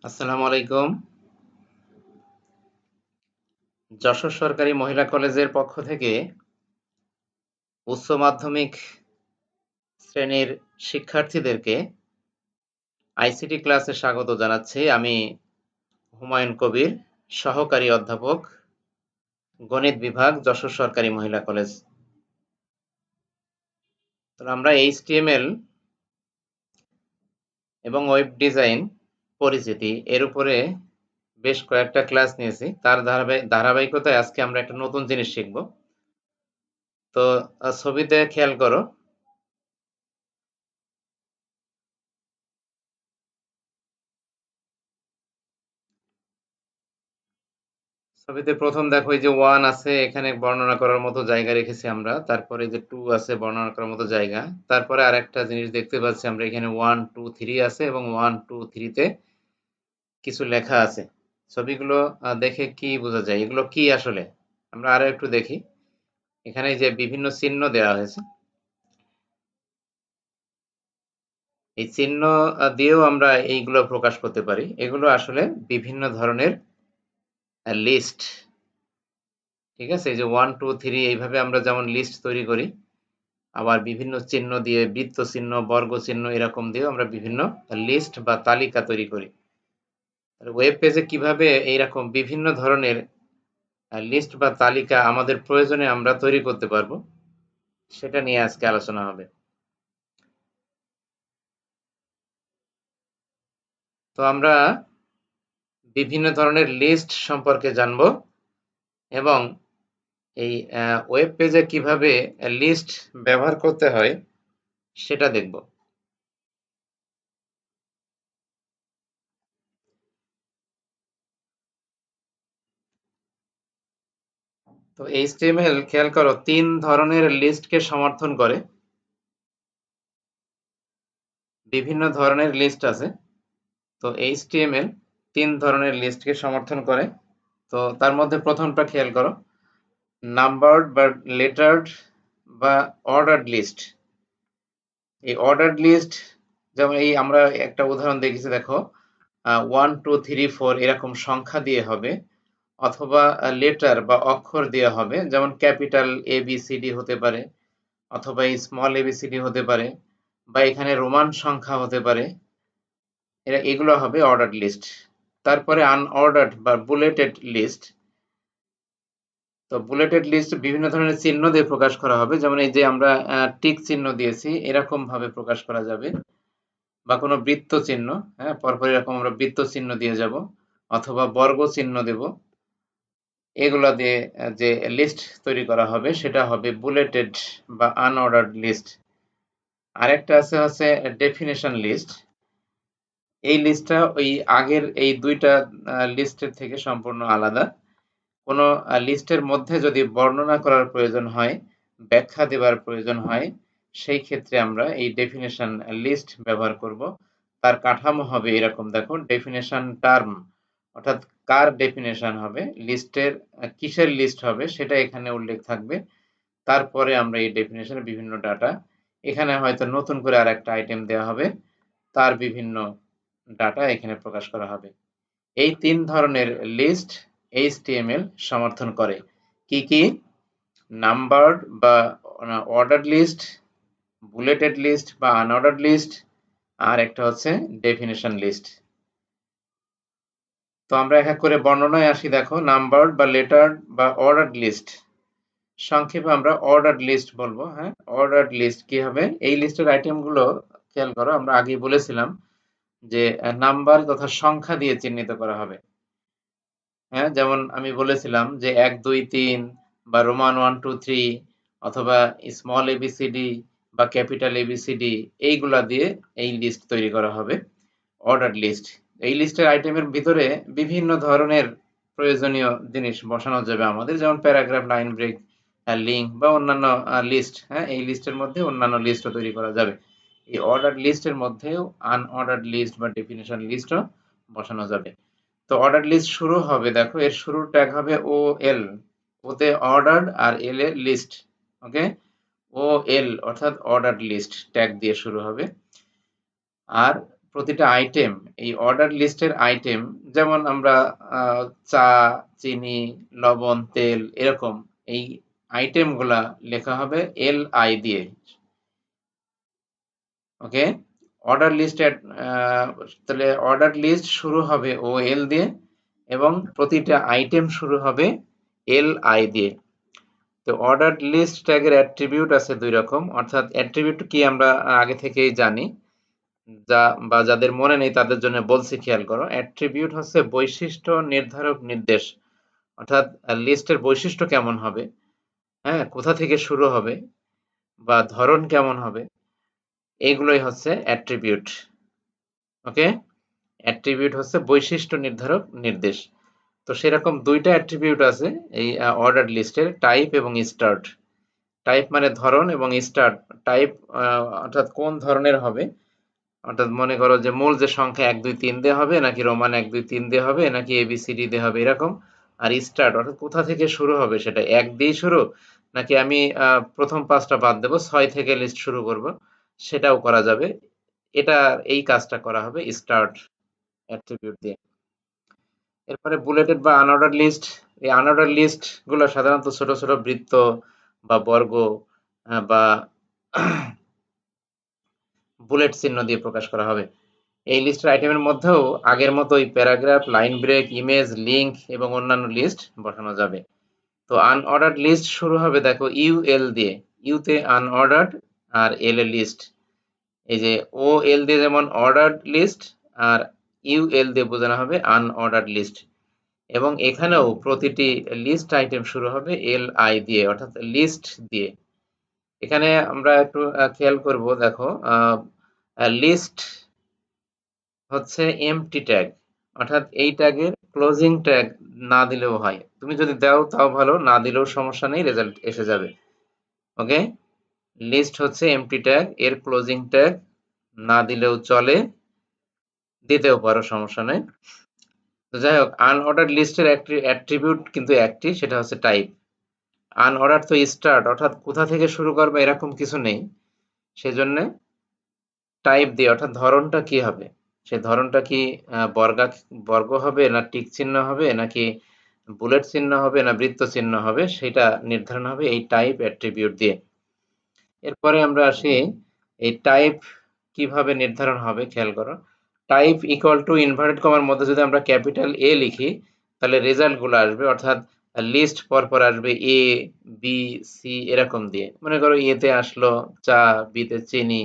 আসসালামু আলাইকুম। যশোর সরকারি মহিলা কলেজের পক্ষ থেকে উচ্চ মাধ্যমিক শ্রেণীর শিক্ষার্থীদেরকে আইসিটি ক্লাসে স্বাগত জানাচ্ছি। আমি হুমায়ুন কবির, সহকারী অধ্যাপক, গণিত বিভাগ, যশোর সরকারি মহিলা কলেজ। তো আমরা HTML এবং ওয়েব ডিজাইন পরিচিতি এর উপরে বেশ কয়েকটা ক্লাস নিয়েছি। তার ধারাবাহিকতায় আজকে আমরা একটা নতুন জিনিস শিখব। তো ছবিতে খেয়াল করো। ছবিতে প্রথম দেখো এই যে 1 আছে, এখানে বর্ণনা করার মতো জায়গা রেখেছি আমরা। তারপরে যে 2 আছে বর্ণনা করার মতো জায়গা। তারপরে আরেকটা জিনিস দেখতে পাচ্ছি আমরা, এখানে 1 2 3 আছে এবং 1 2 3 তে কিছু লেখা আছে। ছবিগুলো দেখে কি বোঝা যায়, এগুলো কি আসলে? আমরা আরো একটু দেখি। এখানে যে বিভিন্ন চিহ্ন দেওয়া হয়েছে, এই চিহ্ন দিয়েও আমরা এইগুলো প্রকাশ করতে পারি। এগুলো আসলে বিভিন্ন ধরনের লিস্ট। ঠিক আছে, এই যে 1 2 3 এইভাবে আমরা যেমন লিস্ট তৈরি করি, আবার বিভিন্ন চিহ্ন দিয়ে, বৃত্ত চিহ্ন, বর্গ চিহ্ন, এরকম দিয়েও আমরা বিভিন্ন লিস্ট বা তালিকা তৈরি করি। ওয়েব পেজে কিভাবে এইরকম বিভিন্ন ধরনের লিস্ট বা তালিকা আমাদের প্রয়োজনে আমরা তৈরি করতে পারবো, সেটা নিয়ে আজকে আলোচনা হবে। তো আমরা বিভিন্ন ধরনের লিস্ট সম্পর্কে জানবো এবং এই ওয়েব পেজে কিভাবে লিস্ট ব্যবহার করতে হয় সেটা দেখব। তো HTML খেয়াল করো 3 ধরনের লিস্টকে সমর্থন করে। বিভিন্ন ধরনের লিস্ট আছে। তো HTML 3 ধরনের লিস্টকে সমর্থন করে। তো তার মধ্যে প্রথমটা খেয়াল করো, নাম্বারড বা লেটার্ড বা অর্ডার্ড লিস্ট। এই অর্ডার্ড লিস্ট, যেমন এই আমরা একটা উদাহরণ দেখেছি, দেখো 1 2 3 4 এরকম সংখ্যা দিয়ে হবে, অথবা লেটার বা অক্ষর দিয়ে হবে, যেমন ক্যাপিটাল ABCD হতে পারে, অথবা স্মল ABCD হতে পারে, বা এখানে রোমান সংখ্যা হতে পারে। এগুলো হবে অর্ডার্ড লিস্ট। তারপরে আনঅর্ডার্ড বা বুলেটেড লিস্ট। তো বুলেটেড লিস্ট বিভিন্ন ধরনের চিহ্ন দিয়ে প্রকাশ করা হবে, যেমন এই যে আমরা টিক চিহ্ন দিয়েছি, এরকম ভাবে প্রকাশ করা যাবে, বা কোনো বৃত্ত চিহ্ন, হ্যাঁ, পরপর এরকম আমরা বৃত্ত চিহ্ন দিয়ে যাব, অথবা বর্গ চিহ্ন দেব। এগুলো দিয়ে যে লিস্ট তৈরি করা হবে সেটা হবে বুলেটেড বা আনঅর্ডার্ড লিস্ট। আরেকটা আছে হচ্ছে ডেফিনেশন লিস্ট। এই লিস্টটা ওই আগের এই দুইটা লিস্টের থেকে সম্পূর্ণ আলাদা। কোনো লিস্টের মধ্যে যদি বর্ণনা করার প্রয়োজন হয়, ব্যাখ্যা দেবার প্রয়োজন হয়, সেই ক্ষেত্রে আমরা এই ডেফিনেশন লিস্ট ব্যবহার করব। তার কাঠামো হবে এরকম, দেখো, ডেফিনেশন টার্ম, অর্থাৎ কার ডেফিনেশন হবে, লিস্টের কিসের লিস্ট হবে সেটা এখানে উল্লেখ থাকবে। তারপরে আমরা এই ডেফিনেশনের বিভিন্ন ডাটা, এখানে হয়তো নতুন করে আর একটা আইটেম দেওয়া হবে, তার বিভিন্ন ডাটা এখানে প্রকাশ করা হবে। এই 3 ধরনের লিস্ট HTML সমর্থন করে। কি কি? নাম্বারড বা অর্ডার্ড লিস্ট, বুলেটেড লিস্ট বা আনঅর্ডার্ড লিস্ট, আর একটা হচ্ছে ডেফিনেশন লিস্ট। তো আমরা এক এক করে বর্ণনায় আসি। দেখো, নাম্বারড বা লেটার্ড বা অর্ডার্ড লিস্ট, সংক্ষেপে আমরা অর্ডার্ড লিস্ট বলবো। হ্যাঁ, অর্ডার্ড লিস্ট কি হবে? এই লিস্টের আইটেমগুলো খেয়াল করো, আমরা আগেই বলেছিলাম যে নাম্বার তথা সংখ্যা দিয়ে চিহ্নিত করা হবে। হ্যাঁ, যেমন আমি বলেছিলাম যে 1 2 3 বা রোমান 1 2 3, অথবা স্মল এবিসিডি বা ক্যাপিটাল এবিসিডি, এইগুলা দিয়ে এই লিস্ট তৈরি করা হবে, অর্ডার্ড লিস্ট। এই লিস্টের আইটেমের ভিতরে বিভিন্ন ধরনের প্রয়োজনীয় জিনিস বসানো যাবে আমাদের, যেমন প্যারাগ্রাফ, লাইন ব্রেক, লিঙ্ক বা অন্যান্য লিস্ট। হ্যাঁ, এই লিস্টের মধ্যে অন্যান্য লিস্টও তৈরি করা যাবে। এই অর্ডার্ড লিস্টের মধ্যেও আনঅর্ডার্ড লিস্ট বা ডেফিনেশন লিস্টও বসানো যাবে। তো অর্ডার লিস্ট শুরু হবে, দেখো এর শুরুর ট্যাগ হবে OL, ওতে অর্ডার্ড আর এল এ লিস্ট। ওকে, OL অর্থাৎ অর্ডার্ড লিস্ট ট্যাগ দিয়ে শুরু হবে। আর প্রতিটা আইটেম, এই অর্ডার লিস্টের আইটেম, যেমন আমরা চা, চিনি, লবণ, তেল এরকম এই আইটেমগুলা লেখা হবে LI দিয়ে। ওকে, অর্ডার লিস্টের তাহলে অর্ডার লিস্ট শুরু হবে OL দিয়ে এবং প্রতিটা আইটেম শুরু হবে LI দিয়ে। তো অর্ডার লিস্ট ট্যাগের অ্যাট্রিবিউট আছে দুই রকম, অর্থাৎ অ্যাট্রিবিউট কি আমরা আগে থেকেই জানি, বা যাদের মনে নেই তাদের জন্য বলছি, খেয়াল করো। অ্যাট্রিবিউট হচ্ছে বৈশিষ্ট্য নির্ধারক নির্দেশ, অর্থাৎ লিস্টের বৈশিষ্ট্য কেমন হবে, হ্যাঁ, কোথা থেকে শুরু হবে বা ধরন কেমন হবে, এইগুলোই হচ্ছে অ্যাট্রিবিউট। ওকে, অ্যাট্রিবিউট হচ্ছে বৈশিষ্ট্য নির্ধারক নির্দেশ। তো সেরকম দুইটা অ্যাট্রিবিউট আছে এই অর্ডার লিস্টের, টাইপ এবং স্টার্ট। টাইপ মানে ধরন এবং স্টার্ট টাইপ, অর্থাৎ কোন ধরনের হবে, অর্থাৎ মনে করো যে মূল যে সংখ্যা 1 2 3 দিয়ে হবে, নাকি রোমান 1 2 3 দিয়ে হবে, নাকি ABCD দিয়ে হবে, এরকম। আর স্টার্ট অর্থাৎ কোথা থেকে শুরু হবে, সেটা 1 দিয়ে শুরু, নাকি আমি প্রথম 5টা বাদ দেবো, 6 থেকে লিস্ট শুরু করব, সেটাও করা যাবে। এটা এই কাজটা করা হবে স্টার্ট অ্যাট্রিবিউট দিয়ে। এরপরে বুলেটেড বা আনঅর্ডার লিস্ট। এই আনঅর্ডার লিস্ট গুলো সাধারণত ছোট ছোট বৃত্ত বা বর্গ বা বুলেট চিহ্ন দিয়ে প্রকাশ করা হবে। এই লিস্টের আইটেমের মধ্যেও আগের মতোই paragraph, line break, image, link এবং অন্যান্য লিস্ট বসানো যাবে। তো আনঅর্ডার্ড লিস্ট শুরু হবে দেখো UL দিয়ে, ইউতে আনঅর্ডার্ড আর এল এ লিস্ট। এই যে OL দিয়ে যেমন অর্ডার্ড লিস্ট, আর UL দিয়ে বোঝানো হবে আনঅর্ডার্ড লিস্ট। এবং এখানেও প্রতিটি লিস্ট আইটেম শুরু হবে LI দিয়ে, অর্থাৎ লিস্ট দিয়ে। এখানে আমরা একটু খেয়াল করব, দেখো লিস্ট হচ্ছে এমটি ট্যাগ, অর্থাৎ এই ট্যাগের ক্লোজিং ট্যাগ না দিলেও হয়, তুমি যদি দাও তাও ভালো, না দিলেও সমস্যা নেই, রেজাল্ট এসে যাবে। ওকে, লিস্ট হচ্ছে এমটি ট্যাগ, এর ক্লোজিং ট্যাগ না দিলেও চলে, দিতেও পারো, সমস্যা নেই। তো যাই হোক, আনঅর্ডার লিস্টের একটি অ্যাট্রিবিউট কিন্তু একটি, সেটা হচ্ছে টাইপ। আনঅর্ডার তো স্টার্ট, অর্থাৎ কোথা থেকে শুরু করবে এরকম কিছু নেই, সেজন্য টাইপ দিয়ে, অর্থাৎ ধরনটা কি হবে, সেই ধরনটা কি বর্গ হবে, না টিক চিহ্ন হবে, নাকি বুলেট চিহ্ন হবে, না বৃত্ত চিহ্ন হবে, সেটা নির্ধারণ হবে এই টাইপ অ্যাট্রিবিউট দিয়ে। এরপরে আমরা আসি এই টাইপ কিভাবে নির্ধারণ হবে, খেয়াল করো। টাইপ ইকুয়াল টু ইনভার্টেড কমার মধ্যে যদি আমরা ক্যাপিটাল A লিখি, তাহলে রেজাল্ট গুলো আসবে, অর্থাৎ লিস্ট পরপর আসবে A B C এরকম দিয়ে। মনে করো A তে আসলো চা, B তে চিনি,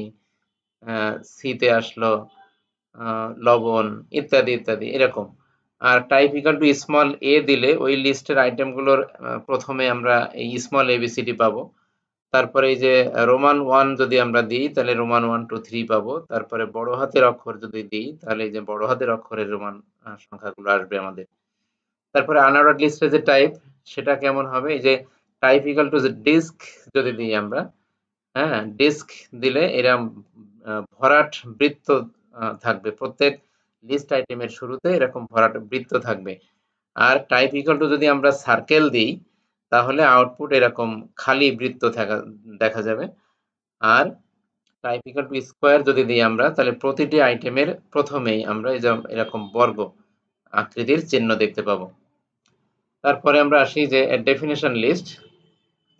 C তে আসলো লবণ, ইত্যাদি ইত্যাদি এরকম। আর type equal to small a দিলে ওই লিস্টের আইটেমগুলোর প্রথমে আমরা এই স্মল ABCD পাবো। তারপরে এই যে রোমান 1 যদি আমরা দিই, তাহলে রোমান 1 2 3 পাবো। তারপরে বড় হাতের অক্ষর যদি দিই, তাহলে এই যে বড় হাতের অক্ষরের রোমান সংখ্যাগুলো আসবে আমাদের। তারপরে আনঅর্ডার্ড লিস্টের যে টাইপ, সেটা কেমন হবে, এই যে টাইপ ইকুয়াল টু যে ডিস্ক যদি দিই আমরা, হ্যাঁ, ডিস্ক দিলে এরম ভরাট বৃত্ত থাকবে, প্রত্যেক লিস্ট আইটেমের শুরুতে এরকম ভরাট বৃত্ত থাকবে। আর টাইপ ইকুয়াল টু যদি আমরা সার্কেল দিই, তাহলে আউটপুট এরকম খালি বৃত্ত দেখা যাবে। আর টাইপ ইকুয়াল টু স্কোয়ার যদি দিই আমরা, তাহলে প্রতিটি আইটেমের প্রথমেই আমরা এই যে এরকম বর্গ আকৃতির চিহ্ন দেখতে পাবো। তারপরে আমরা আসি যে ডেফিনেশন লিস্ট।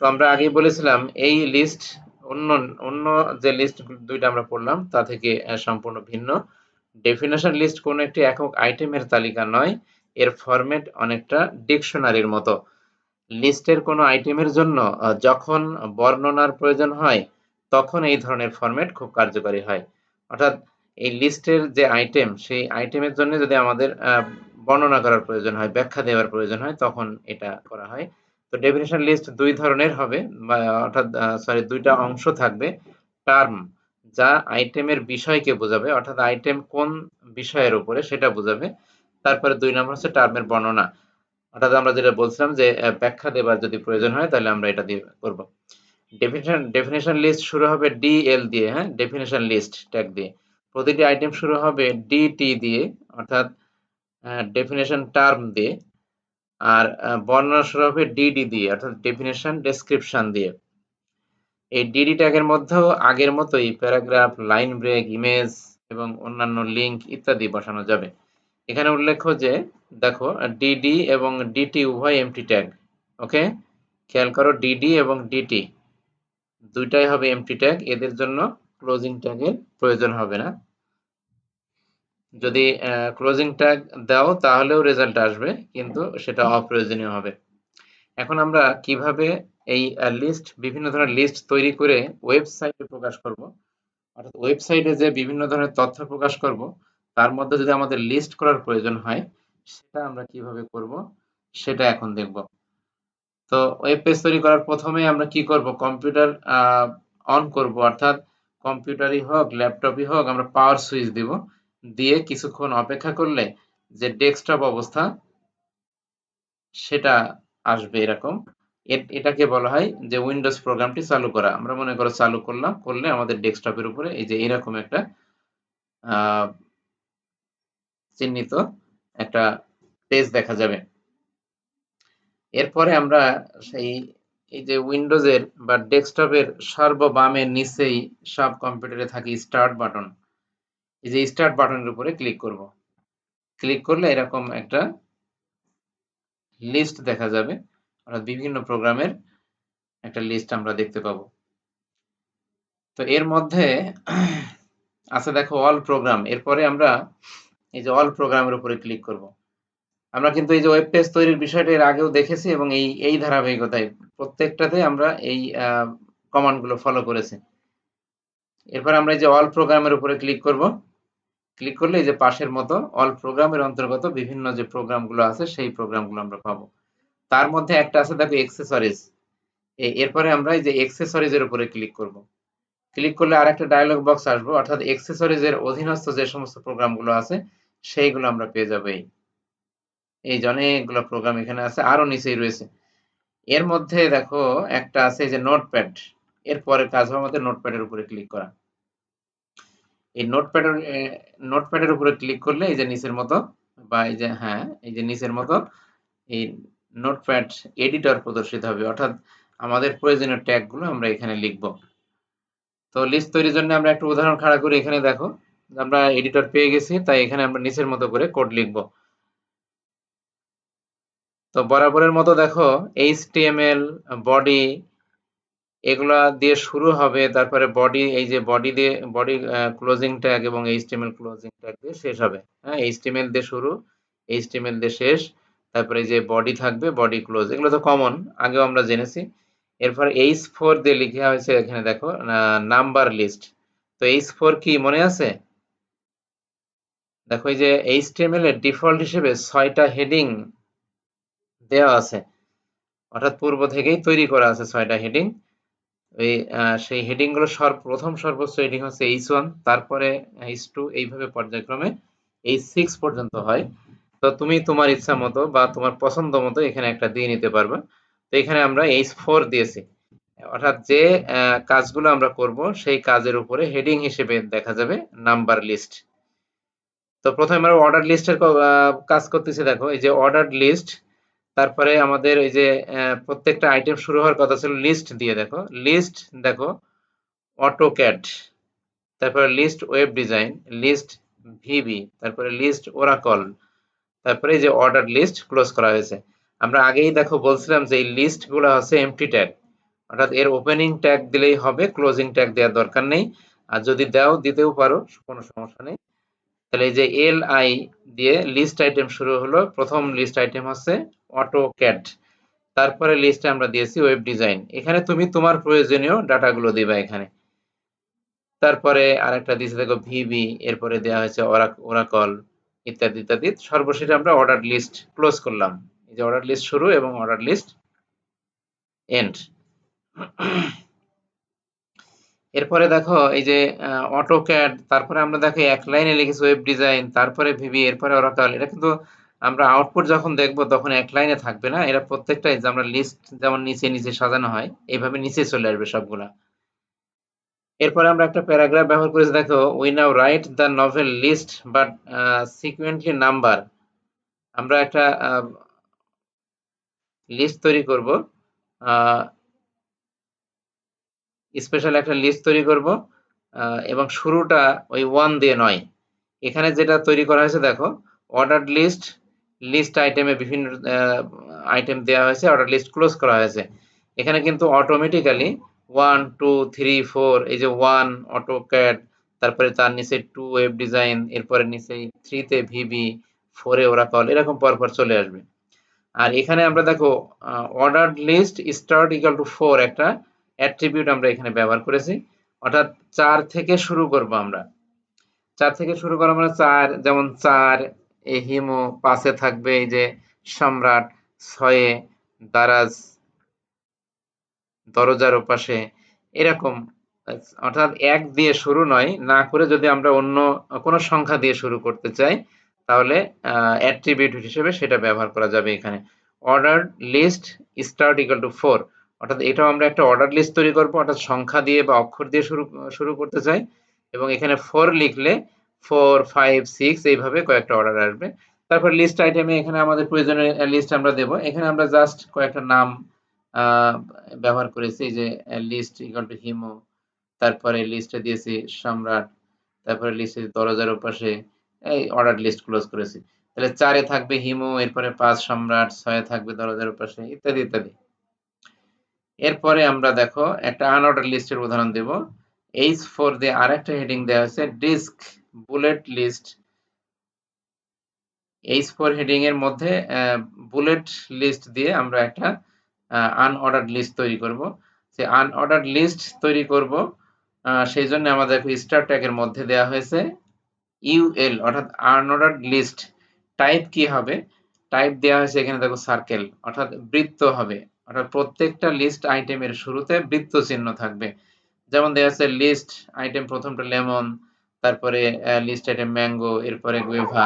তো আমরা আগেই বলেছিলাম এই লিস্ট অন্য অন্য যে লিস্ট দুইটা আমরা পড়লাম তা থেকে সম্পূর্ণ ভিন্ন। ডেফিনেশন লিস্ট কোনো একটি একক আইটেমের তালিকা নয়, এর ফরম্যাট অনেকটা ডিকশনারির মতো। লিস্টের কোনো আইটেমের জন্য যখন বর্ণনার প্রয়োজন হয়, তখন এই ধরনের ফরম্যাট খুব কার্যকরী হয়। অর্থাৎ এই লিস্টের যে আইটেম, সেই আইটেমের জন্য যদি আমাদের বর্ণনা করার প্রয়োজন হয়, ব্যাখ্যা দেওয়ার প্রয়োজন হয়, তখন এটা করা হয়। তো ডেফিনেশন লিস্ট দুই ধরনের হবে, অর্থাৎ দুইটা অংশ থাকবে। টার্ম, যা আইটেমের বিষয়কে বোঝাবে, অর্থাৎ আইটেম কোন বিষয়ের উপরে সেটা বোঝাবে। তারপরে 2 নম্বর হচ্ছে টার্মের বর্ণনা, অর্থাৎ আমরা যেটা বলছিলাম যে ব্যাখ্যা দেবার যদি প্রয়োজন হয়, তাহলে আমরা এটা দিয়ে করব। ডেফিনেশন লিস্ট শুরু হবে DL দিয়ে, হ্যাঁ, ডেফিনেশন লিস্ট ট্যাগ দিয়ে। প্রতিটি আইটেম শুরু হবে DT দিয়ে, অর্থাৎ ডেফিনেশন টার্ম দিয়ে। আর বর্ণনা শুরু হবে DD দিয়ে, অর্থাৎ ডেফিনেশন ডেসক্রিপশন দিয়ে। এই DD ট্যাগের মধ্যেও আগের মতোই প্যারাগ্রাফ, লাইন ব্রেক, ইমেজ, এবং অন্যান্য লিঙ্ক ইত্যাদি বসানো যাবে। এখানে উল্লেখ্য যে দেখো ডিডি এবং ডিটি উভয় এমটি ট্যাগ। ওকে, খেয়াল করো ডিডি এবং ডিটি দুইটাই হবে এমটি ট্যাগ, এদের জন্য ক্লোজিং ট্যাগের প্রয়োজন হবে না। যদি ক্লোজিং ট্যাগ দাও তাহলেও রেজাল্ট আসবে, কিন্তু সেটা অপ্রয়োজনীয় হবে। এখন আমরা কিভাবে এই লিস্ট, বিভিন্ন ধরনের লিস্ট তৈরি করে ওয়েবসাইটে প্রকাশ করব, অর্থাৎ ওয়েবসাইটে যে বিভিন্ন ধরনের তথ্য প্রকাশ করব তার মধ্যে যদি আমাদের লিস্ট করার প্রয়োজন হয় সেটা আমরা কিভাবে করব সেটা এখন দেখব। তো ওয়েব পেজ তৈরি করার প্রথমে আমরা কি করব, কম্পিউটার অন করব, অর্থাৎ কম্পিউটারই হোক ল্যাপটপই হোক আমরা পাওয়ার সুইচ দিব, দিয়ে কিছুক্ষণ অপেক্ষা করলে যে ডেস্কটপ অবস্থা সেটা আসবে এরকম। এটাকে বলা হয় যে উইন্ডোজ প্রোগ্রামটি চালু করা। আমরা মনে করো চালু করলাম, করলে আমাদের ডেস্কটপের উপরে এই যে এরকম একটা চিহ্নিত একটা পেজ দেখা যাবে। এরপরে আমরা সেই এই যে উইন্ডোজের বা ডেস্কটপের সর্ববামের নিচেই সব কম্পিউটারে থাকে স্টার্ট বাটন, এই যে স্টার্ট বাটনের উপরে ক্লিক করব। ক্লিক করলে এরকম একটা লিস্ট দেখা যাবে, অর্থাৎ বিভিন্ন প্রোগ্রামের একটা লিস্ট আমরা দেখতে পাবো। তো এর মধ্যে আছে দেখো অল প্রোগ্রাম। এরপরে আমরা এই যে অল প্রোগ্রামের উপরে ক্লিক করব। আমরা কিন্তু এই যে ওয়েব পেজ তৈরির বিষয়টা এর আগেও দেখেছি এবং এই ধারাবাহিকতায় প্রত্যেকটাতে আমরা এই কমান্ডগুলো ফলো করেছি। এরপর আমরা এই যে অল প্রোগ্রামের উপরে ক্লিক করব। ক্লিক করলে এই যে পাশের মতো অল প্রোগ্রামের অন্তর্গত বিভিন্ন যে প্রোগ্রামগুলো আছে সেই প্রোগ্রামগুলো আমরা পাবো। তার মধ্যে একটা আছে দেখো এক্সেসরিজ। এরপরে আমরা এই যে এক্সেসরিজের উপরে ক্লিক করব। ক্লিক করলে আর একটা ডায়লগ বক্স আসবে, অর্থাৎ এক্সেসরিজের অধীনস্থ যে সমস্ত প্রোগ্রামগুলো আছে সেইগুলো আমরা পেয়ে যাবো। এই যে অনেকগুলো প্রোগ্রাম এখানে আছে, আরো নিচেই রয়েছে। এর মধ্যে দেখো একটা আছে যে নোটপ্যাড। এরপরে কাজ হবে আমাদের নোটপ্যাডের উপরে ক্লিক করা। এই নোটপ্যাডের উপরে ক্লিক করলে এই যে নিচের মতো, বা এই যে হ্যাঁ এই যে নিচের মতো এই নোটপ্যাড এডিটর প্রদর্শিত হবে, অর্থাৎ আমাদের প্রয়োজনীয় ট্যাগগুলো আমরা এখানে লিখব। তো লিস্ট তৈরির জন্য আমরা একটা উদাহরণ খাড়া করি। এখানে দেখো আমরা এডিটর পেয়ে গেছি, তাই এখানে আমরা নিচের মতো করে কোড লিখব। তো বরাবরের মতো দেখো HTML বডি এগুলা দিয়ে শুরু হবে, তারপরে বডি, এই যে বডি দিয়ে বডি ক্লোজিং ট্যাগ এবং HTML ক্লোজিং ট্যাগ দিয়ে শেষ হবে। হ্যাঁ, HTML দিয়ে শুরু, HTML দিয়ে শেষ, তারপরে এই যে বডি থাকবে, বডি ক্লোজ, এগুলো তো কমন, আগেও আমরা জেনেছি। এরপর H4 দিয়ে লিখা হয়েছে এখানে দেখো নাম্বার লিস্ট। তো H4 কি মনে আছে? দেখো এই যে HTML এর ডিফল্ট হিসেবে 6টা হেডিং দেওয়া আছে, অর্থাৎ পূর্ব থেকেই তৈরি করা আছে 6টা হেডিং। ওই সেই হেডিং গুলো প্রথম সর্বোচ্চ হেডিং হচ্ছে H1, তারপরে H2, এইভাবে পর্যায়ক্রমে H6 পর্যন্ত হয়। তো তুমি তোমার ইচ্ছা মতো বা তোমার পছন্দ মতো এখানে একটা দিয়ে নিতে পারবে। তো এখানে আমরা H4 দিয়েছি, অর্থাৎ যে কাজগুলো আমরা করব সেই কাজের উপরে হেডিং হিসেবে দেখা যাবে নাম্বার লিস্ট। তো প্রথমে আমরা অর্ডার লিস্টের কাজ করতেছি। দেখো এই যে অর্ডার লিস্ট, তারপরে আমাদের এই যে প্রত্যেকটা আইটেম শুরু হওয়ার কথা ছিল লিস্ট দিয়ে। দেখো লিস্ট, দেখো অটোক্যাড, তারপরে list web design, list VB, তারপরে লিস্ট ওরাকল, তারপরে এই যে অর্ডার লিস্ট ক্লোজ করা হয়েছে। আমরা আগেই দেখো বলছিলাম যে এই লিস্ট গুলো হচ্ছে এমটি ট্যাগ, অর্থাৎ এর ওপেনিং ট্যাগ দিলেই হবে, ক্লোজিং ট্যাগ দেওয়ার দরকার নেই। আর যদি দাও দিতেও পারো, কোনো সমস্যা নেই। তাহলে এই যে LI দিয়ে লিস্ট আইটেম শুরু হলো, প্রথম লিস্ট আইটেম হচ্ছে অটোক্যাড, তারপরে লিস্টে আমরা দিয়েছি ওয়েব ডিজাইন। এখানে তুমি তোমার প্রয়োজনীয় ডাটাগুলো দিবা এখানে। তারপরে আরেকটা দিয়েছে দেখো ভিবি, এরপরে দেওয়া হয়েছে ওরাকল ইত্যাদি ইত্যাদি। সর্বশেষে আমরা অর্ডার লিস্ট ক্লোজ করলাম, এই যে অর্ডার লিস্ট শুরু এবং অর্ডার লিস্ট এন্ড। এরপরে দেখো এই যে অটোক্যাড, তারপরে আমরা দেখো এক লাইনে লিখেছি ওয়েব ডিজাইন, তারপরে ভিবি, এরপরে ওরাকল। এটা কিন্তু আমরা আউটপুট যখন দেখবো তখন এক লাইনে থাকবে না, এরা প্রত্যেকটাই যে আমরা লিস্ট যেমন নিচে নিচে সাজানো হয় এইভাবে নিচে চলে আসবে সবগুলা। এরপরে আমরা একটা প্যারাগ্রাফ ব্যবহার করেছি। দেখো we now write the novel list but sequentially number. আমরা একটা লিস্ট তৈরি করব, স্পেশাল একটা লিস্ট তৈরি করব, এবং শুরুটা ওই 1 দিয়ে নয়। এখানে যেটা তৈরি করা হয়েছে দেখো, অর্ডারড লিস্ট, লিস্ট আইটেমে বিভিন্ন আইটেম দেওয়া হয়েছে, অর্ডার লিস্ট ক্লোজ করা হয়েছে। এখানে কিন্তু অটোমেটিক্যালি 1 2 3 4, এই যে 1 অটোক্যাড, তারপরে তার নিচে 2 ওয়েব ডিজাইন, এরপরে নিচে 3 তে ভিবি, 4 এ ওরাকল, এরকম পরপর চলে আসবে। আর এখানে আমরা দেখো order list start equal to 4 একটা অ্যাট্রিবিউট আমরা এখানে ব্যবহার করেছি, অর্থাৎ 4 থেকে শুরু করব আমরা। 4 থেকে শুরু করা মানে 4, যেমন 4 এ হিমু, 5 এ থাকবে এই যে সম্রাট, 6 এ দারাজ, দরজার ওপাশে, এরকম। অর্থাৎ 1 দিয়ে শুরু নয়, না করে যদি আমরা অন্য কোনো সংখ্যা দিয়ে শুরু করতে চাই, তাহলে অ্যাট্রিবিউট হিসেবে সেটা ব্যবহার করা যাবে এখানে। Order list start equal to 4, অর্থাৎ এটাও আমরা একটা অর্ডার লিস্ট তৈরি করব, অর্থাৎ সংখ্যা দিয়ে বা অক্ষর দিয়ে শুরু করতে চাই, এবং এখানে 4 লিখলে 4 5 6 এইভাবে কয়েকটা অর্ডার আসবে। তারপর লিস্ট আইটেমে এখানে আমাদের প্রয়োজনীয় লিস্ট আমরা দেব। এখানে আমরা জাস্ট কয়েকটা নাম ব্যবহার করেছি, যে লিস্ট ইকুয়াল টু হিমু, তারপরে লিস্টে দিয়েছি সম্রাট, তারপরে লিস্টে দরজার ওপাশে, এই অর্ডার লিস্ট ক্লোজ করেছি। তাহলে 4 এ থাকবে হিমু, এরপরে 5 সম্রাট, 6 এ থাকবে দরজার ওপাশে, ইত্যাদি ইত্যাদি। এরপরে আমরা দেখো একটা আনঅর্ডার লিস্টের উদাহরণ দেব। H4 দিয়ে আরেকটা হেডিং দেওয়া হয়েছে, disk bullet list. H4 heading এর মধ্যে বুলেট লিস্ট দিয়ে আমরা একটা আনঅর্ডার্ড লিস্ট তৈরি করব। যে আনঅর্ডার্ড লিস্ট তৈরি করব, সেই জন্য আমাদের স্টার ট্যাগের মধ্যে দেওয়া হয়েছে ইউএল, অর্থাৎ আনঅর্ডার্ড লিস্ট। টাইপ কি হবে? টাইপ দেওয়া হয়েছে এখানে দেখো সার্কেল, অর্থাৎ বৃত্ত হবে, অর্থাৎ প্রত্যেকটা লিস্ট আইটেমের শুরুতে বৃত্ত চিহ্ন থাকবে। যেমন দেওয়া আছে লিস্ট আইটেম প্রথমটা লেমন, তারপরে লিস্ট আইটেম ম্যাঙ্গো, এরপরে গুয়েভা,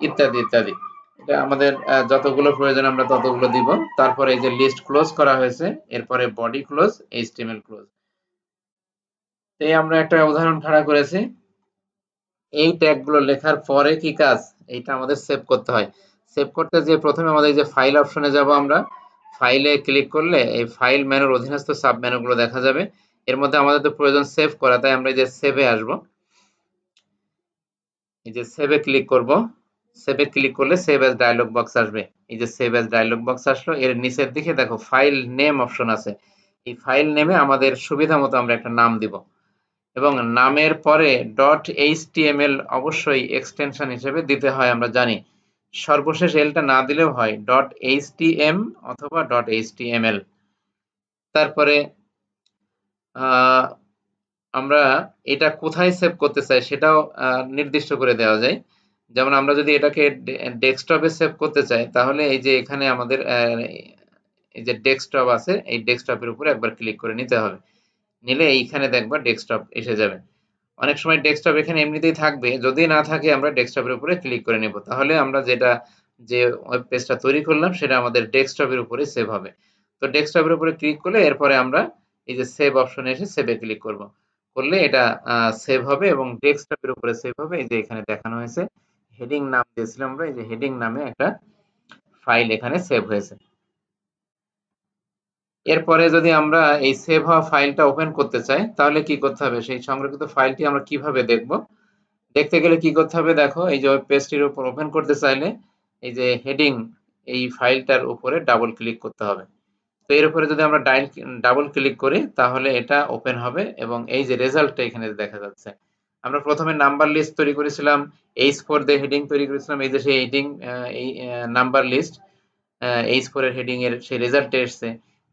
ইত্যাদি ইত্যাদি। এটা আমাদের যতগুলো প্রয়োজন আমরা ততগুলো দিব। তারপরে এই যে লিস্ট ক্লোজ করা হয়েছে, এরপরে বডি ক্লোজ, এইচটিএমএল ক্লোজ। এই আমরা একটা উদাহরণ খাড়া করেছি। এই ট্যাগগুলো লেখার পরে কি কাজ? এইটা আমাদের সেভ করতে হয়। সেভ করতে যে প্রথমে আমাদের যে ফাইল অপশনে যাব আমরা, ফাইলে ক্লিক করলে এই ফাইল মেনুর অধীনস্থ সাব মেনুগুলো দেখা যাবে। এর মধ্যে আমাদের তো প্রয়োজন সেভ করা, তাই আমরা এই যে সেভে আসব। এই যে সেভে ক্লিক করব। সেভে ক্লিক করলে সেভ অ্যাজ ডায়লগ বক্স আসবে। এই যে সেভ অ্যাজ ডায়লগ বক্স আসলো, এর নিচের দিকে দেখো ফাইল নেম অপশন আছে। এই ফাইল নেমে আমাদের সুবিধা মতো আমরা একটা নাম দিব, এবং নামের পরে ডট এইচটিএমএল অবশ্যই এক্সটেনশন হিসেবে দিতে হয়, আমরা জানি। সর্বশেষ এলটা না দিলেও হয়, ডট এইচটিএম অথবা ডট এইচটিএমএল। তারপরে আমরা এটা কোথায় সেভ করতে চাই সেটাও নির্দিষ্ট করে দেওয়া যায়। যেমন আমরা যদি এটাকে ডেস্কটপে সেভ করতে চাই, তাহলে এই যে এখানে আমাদের এই যে ডেস্কটপ আছে, এই ডেস্কটপের উপরে একবার ক্লিক করে নিতে হবে। নিলে এইখানে দেখবা ডেস্কটপ এসে যাবে। অনেক সময় ডেস্কটপ এখানে এমনিতেই থাকবে, যদি না থাকে আমরা ডেস্কটপের উপরে ক্লিক করে নেব, তাহলে আমরা যে ওয়েব পেজটা তৈরি করলাম সেটা আমাদের ডেস্কটপের উপরে সেভ হবে। তো ডেস্কটপের উপরে ক্লিক করলে এরপরে আমরা এই যে সেভ অপশনে এসে সেভে ক্লিক করব, করলে এটা সেভ হবে এবং ডেস্কটপের উপরে সেভ হবে। এই যে এখানে দেখানো হয়েছে, হেডিং নাম দিয়েছিলাম আমরা, এই যে হেডিং নামে একটা ফাইল এখানে সেভ হয়েছে। এরপরে যদি আমরা এই সেভ হওয়া ফাইলটা ওপেন করতে চাই, তাহলে কি করতে হবে? সেই সংরক্ষিত ফাইলটি আমরা কিভাবে দেখব? দেখতে গেলে কি করতে হবে? দেখো, এই যে ওয়েব পেজটির উপর ওপেন করতে চাইলে এই যে হেডিং, এই ফাইলটার উপরে ডাবল ক্লিক করতে হবে। তো এর উপরে যদি আমরা ডাবল ক্লিক করি, তাহলে এটা ওপেন হবে এবং এই যে রেজাল্টটা এখানে দেখা যাচ্ছে। আমরা প্রথমে নাম্বার লিস্ট তৈরি করেছিলাম, H4 দিয়ে হেডিং তৈরি করেছিলাম, এই যে সেই হেডিং, এই নাম্বার লিস্ট H4 এর হেডিং এর সেই রেজাল্ট এসছে।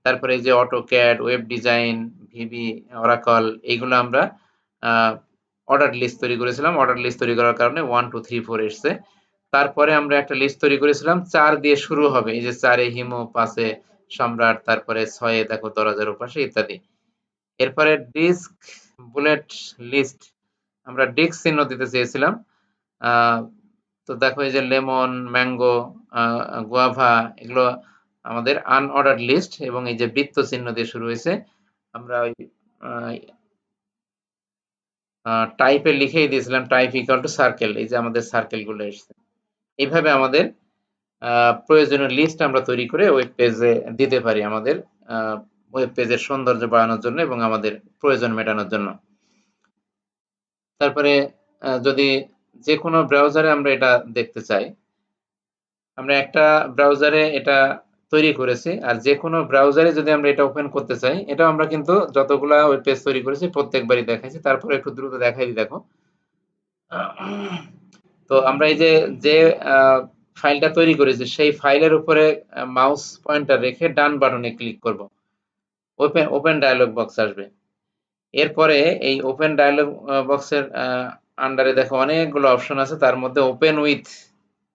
তারপরে এই যে AutoCAD, web design, VB, oracle, এইগুলো আমরা অর্ডার লিস্ট তৈরি করেছিলাম। অর্ডার লিস্ট তৈরি করার কারণে 1 2 3 4 এসছে। তারপরে আমরা একটা লিস্ট তৈরি করেছিলাম 4 দিয়ে শুরু হবে, এই যে 4 এ হিমু, 5 এ সম্রাট, তারপরে 6 এ দেখো দরজার ওপাশে, ইত্যাদি। এরপরে ডিস্ক বুলেট লিস্ট, আমরা ডিস্ক চিহ্ন দিতে চেয়েছিলাম। তো দেখো এই যে লেমন, ম্যাঙ্গো, গুয়াভা, এগুলো আমাদের আনঅর্ডার্ড লিস্ট এবং এই যে বৃত্ত চিহ্ন দিয়ে শুরু হয়েছে। আমরা ওই টাইপে লিখেই দিয়েছিলাম টাইপ ইকুয়াল টু সার্কেল, এই যে আমাদের সার্কেলগুলো এসছে। এইভাবে আমাদের প্রয়োজনীয় লিস্ট আমরা তৈরি করে ওয়েব পেজে দিতে পারি, আমাদের ওয়েব পেজের সৌন্দর্য বাড়ানোর জন্য এবং আমাদের প্রয়োজন মেটানোর জন্য। তারপরে যদি যে কোনো ব্রাউজারে আমরা এটা দেখতে চাই, আমরা একটা ব্রাউজারে এটা তৈরি করেছি, আর যে কোনো ব্রাউজারে যদি আমরা এটা ওপেন করতে চাই, এটাও আমরা কিন্তু যতগুলা ওয়েব পেজ তৈরি করেছি প্রত্যেকবারই দেখাইছি। তারপরে একটু দ্রুত দেখাই দিই, দেখো। তো আমরা এই যে যে ফাইলটা তৈরি করেছি সেই ফাইলের উপরে মাউস পয়েন্টার রেখে ডান বাটনে ক্লিক করব। ওপেন ওপেন ডায়ালগ বক্স আসবে। এরপরে এই ওপেন ডায়ালগ বক্সের আন্ডারে দেখো অনেকগুলো অপশন আছে, তার মধ্যে ওপেন উইথ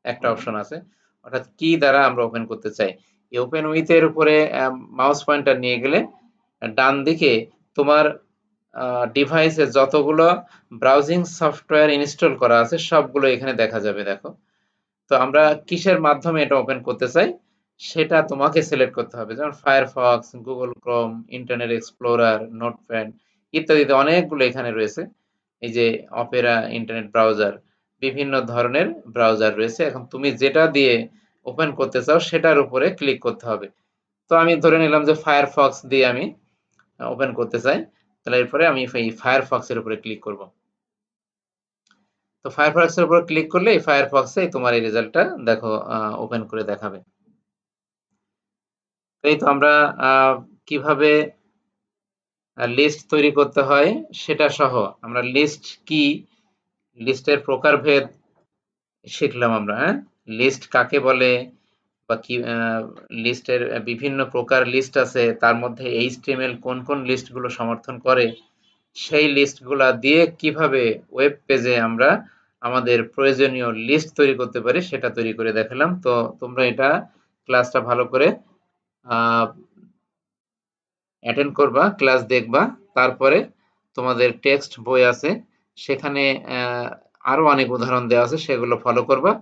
একটা অপশন আছে, অর্থাৎ কি দ্বারা আমরা ওপেন করতে চাই। এই ওপেন উইথ এর উপরে মাউস পয়েন্টার নিয়ে গেলে ডান দিকে তোমার ডিভাইসে যতগুলো ব্রাউজিং সফটওয়্যার ইনস্টল করা আছে সবগুলো এখানে দেখা যাবে, দেখো। তো আমরা কিসের মাধ্যমে এটা ওপেন করতে চাই সেটা তোমাকে সিলেক্ট করতে হবে, যেমন Firefox, Google Chrome, internet explorer, notepad ইত্যাদিতে অনেকগুলো এখানে রয়েছে। এই যে অপেরা ইন্টারনেট ব্রাউজার, বিভিন্ন ধরনের ব্রাউজার রয়েছে। এখন তুমি যেটা দিয়ে ওপেন করতে চাও সেটার উপরে ক্লিক করতে হবে। তো আমি ধরে নিলাম যে ফায়ারফক্স দিয়ে আমি ওপেন করতে চাই, তাহলে এরপরে আমি এই ফায়ারফক্স এর উপরে ক্লিক করব। তো ফায়ারফক্স এর উপর ক্লিক করলে এই ফায়ারফক্সে তোমার এই রেজাল্টটা দেখো ওপেন করে দেখাবে। এই তো আমরা কিভাবে লিস্ট তৈরি করতে হয় সেটা সহ আমরা লিস্ট কি, লিস্টের প্রকারভেদ শিখলাম আমরা। হ্যাঁ, লিস্ট কাকে বলে বা কি, লিস্টের বিভিন্ন প্রকার লিস্ট আছে, তার মধ্যে এইচটিএমএল কোন কোন লিস্টগুলো সমর্থন করে, সেই লিস্টগুলা দিয়ে কিভাবে ওয়েব পেজে আমরা আমাদের প্রয়োজনীয় লিস্ট তৈরি করতে পারি সেটা তৈরি করে দেখালাম। তো তোমরা এটা ক্লাসটা ভালো করে অ্যাটেন্ড করবা, ক্লাস দেখবা, তারপরে তোমাদের টেক্সট বই আছে, সেখানে আরো অনেক উদাহরণ দেওয়া আছে, সেগুলো ফলো করবা।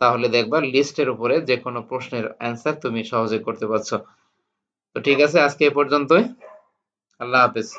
তাহলে দেখবা লিস্টের উপরে যে কোনো প্রশ্নের অ্যান্সার তুমি সহজে করতে পারছো। তো ঠিক আছে, আজকে এ পর্যন্তই। আল্লাহ হাফেজ।